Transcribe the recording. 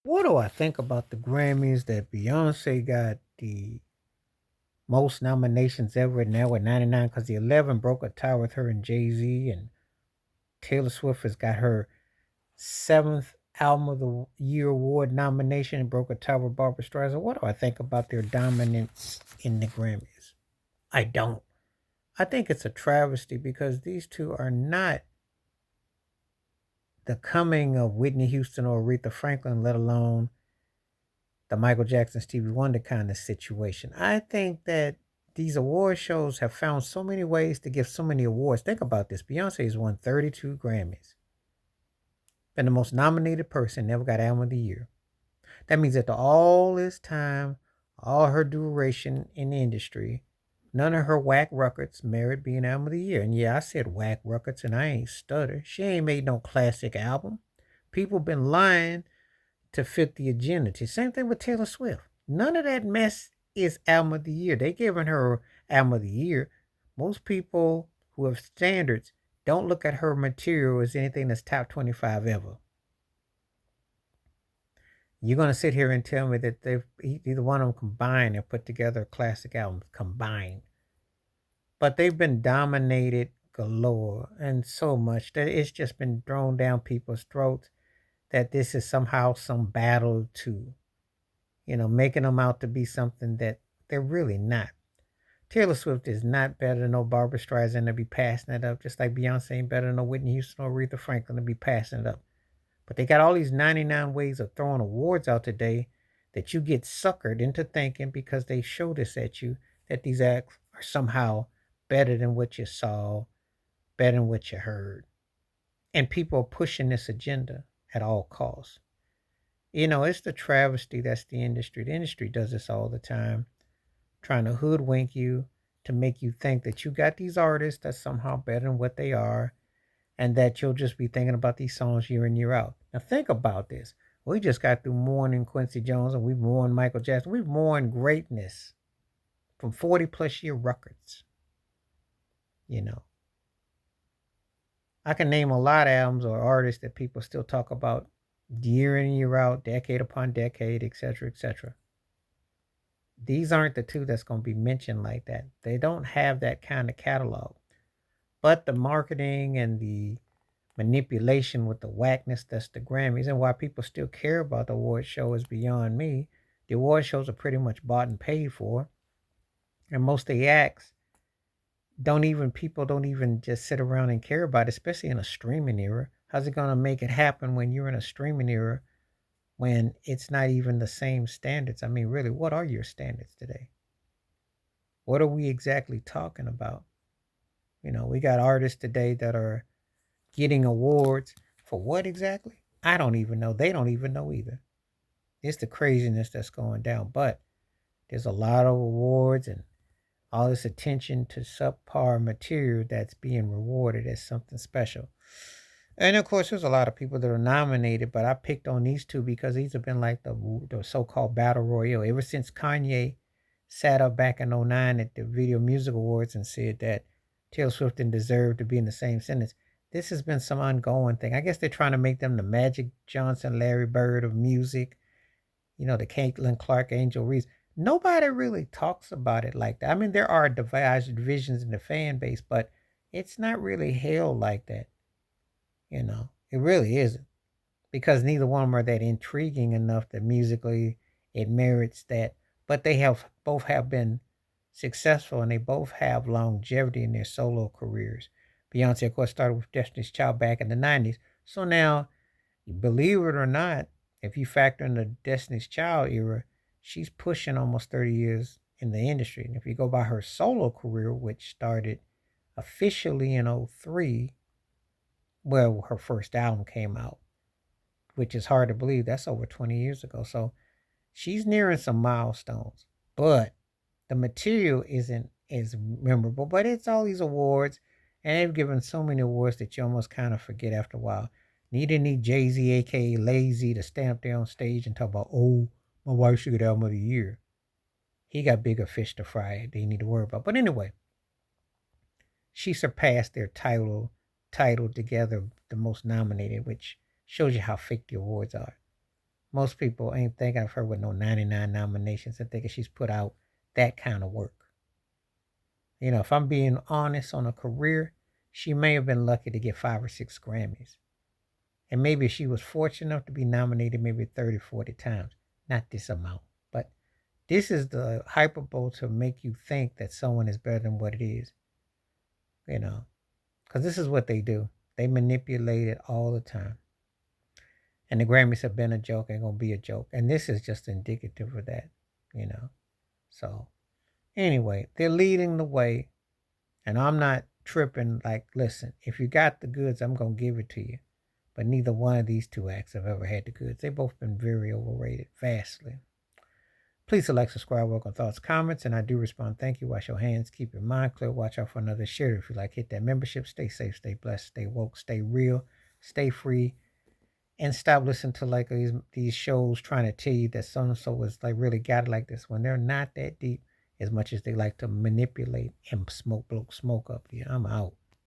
What do I think about the Grammys that Beyonce got the most nominations ever now with 99 because the 11 broke a tie with her and Jay-Z, and Taylor Swift has got her seventh Album of the Year award nomination and broke a tie with Barbara Streisand. What do I think about their dominance in the Grammys? I don't. I think it's a travesty because these two are not the coming of Whitney Houston or Aretha Franklin, let alone the Michael Jackson, Stevie Wonder kind of situation. I think that these award shows have found so many ways to give so many awards. Think about this. Beyonce has won 32 Grammys. Been the most nominated person, never got Album of the Year. That means that all this time, all her duration in the industry, none of her whack records merit being Album of the Year. And yeah, I said whack records and I ain't stutter. She ain't made no classic album. People been lying to fit the agenda. Same thing with Taylor Swift. None of that mess is Album of the Year. They giving her Album of the Year. Most people who have standards don't look at her material as anything that's top 25 ever. You're gonna sit here and tell me that they've either one of them combined and put together a classic album combined, but they've been dominated galore and so much that it's just been thrown down people's throats that this is somehow some battle to making them out to be something that they're really not. Taylor Swift is not better than no Barbara Streisand to be passing it up, just like Beyonce ain't better than no Whitney Houston or Aretha Franklin to be passing it up. But they got all these 99 ways of throwing awards out today that you get suckered into thinking because they show this at you that these acts are somehow better than what you saw, better than what you heard. And people are pushing this agenda at all costs. It's the travesty that's the industry. The industry does this all the time, trying to hoodwink you to make you think that you got these artists that's somehow better than what they are, and that you'll just be thinking about these songs year in, year out. Now, think about this. We just got through mourning Quincy Jones and we've mourned Michael Jackson. We've mourned greatness from 40 plus year records. You know, I can name a lot of albums or artists that people still talk about year in, year out, decade upon decade, etc., etc. These aren't the two that's going to be mentioned like that. They don't have that kind of catalog. But the marketing and the manipulation with the whackness that's the Grammys and why people still care about the award show is beyond me. The award shows are pretty much bought and paid for. And most of the acts people don't even just sit around and care about it, especially in a streaming era. How's it gonna make it happen when you're in a streaming era when it's not even the same standards? I mean, really, what are your standards today? What are we exactly talking about? We got artists today that are getting awards for what exactly? I don't even know. They don't even know either. It's the craziness that's going down. But there's a lot of awards and all this attention to subpar material that's being rewarded as something special. And of course, there's a lot of people that are nominated, but I picked on these two because these have been like the so-called battle royale ever since Kanye sat up back in '09 at the Video Music Awards and said that Taylor Swift didn't deserve to be in the same sentence. This has been some ongoing thing. I guess they're trying to make them the Magic Johnson, Larry Bird of music, the Caitlin Clark, Angel Reese. Nobody really talks about it like that. I mean, there are divisions in the fan base, but it's not really held like that. It really isn't because neither one of them are that intriguing enough that musically it merits that. But they have both have been successful and they both have longevity in their solo careers. Beyonce, of course, started with Destiny's Child back in the 90s. So now, believe it or not, if you factor in the Destiny's Child era, she's pushing almost 30 years in the industry. And if you go by her solo career, which started officially in '03, well, her first album came out, which is hard to believe. That's over 20 years ago. So she's nearing some milestones. But the material isn't as memorable, but it's all these awards, and they've given so many awards that you almost kind of forget after a while. Neither need Jay-Z, aka Lazy, to stand up there on stage and talk about, oh, my wife should get Album of the Year. He got bigger fish to fry that you need to worry about. But anyway, she surpassed their title together, the most nominated, which shows you how fake the awards are. Most people ain't thinking of her with no 99 nominations and thinking she's put out that kind of work. If I'm being honest on her career, she may have been lucky to get 5 or 6 Grammys. And maybe she was fortunate enough to be nominated maybe 30, 40 times. Not this amount. But this is the hyperbole to make you think that someone is better than what it is. Because this is what they do. They manipulate it all the time. And the Grammys have been a joke and going to be a joke. And this is just indicative of that, So, anyway, they're leading the way. And I'm not tripping like, listen, if you got the goods, I'm going to give it to you. But neither one of these two acts have ever had the goods. They've both been very overrated, vastly. Please select, subscribe, welcome thoughts, comments, and I do respond. Thank you. Wash your hands. Keep your mind clear. Watch out for another share. If you like, hit that membership. Stay safe, stay blessed, stay woke, stay real, stay free, and stop listening to like these shows trying to tell you that so and so is like really got it like this when they're not that deep as much as they like to manipulate and blow smoke up here. I'm out.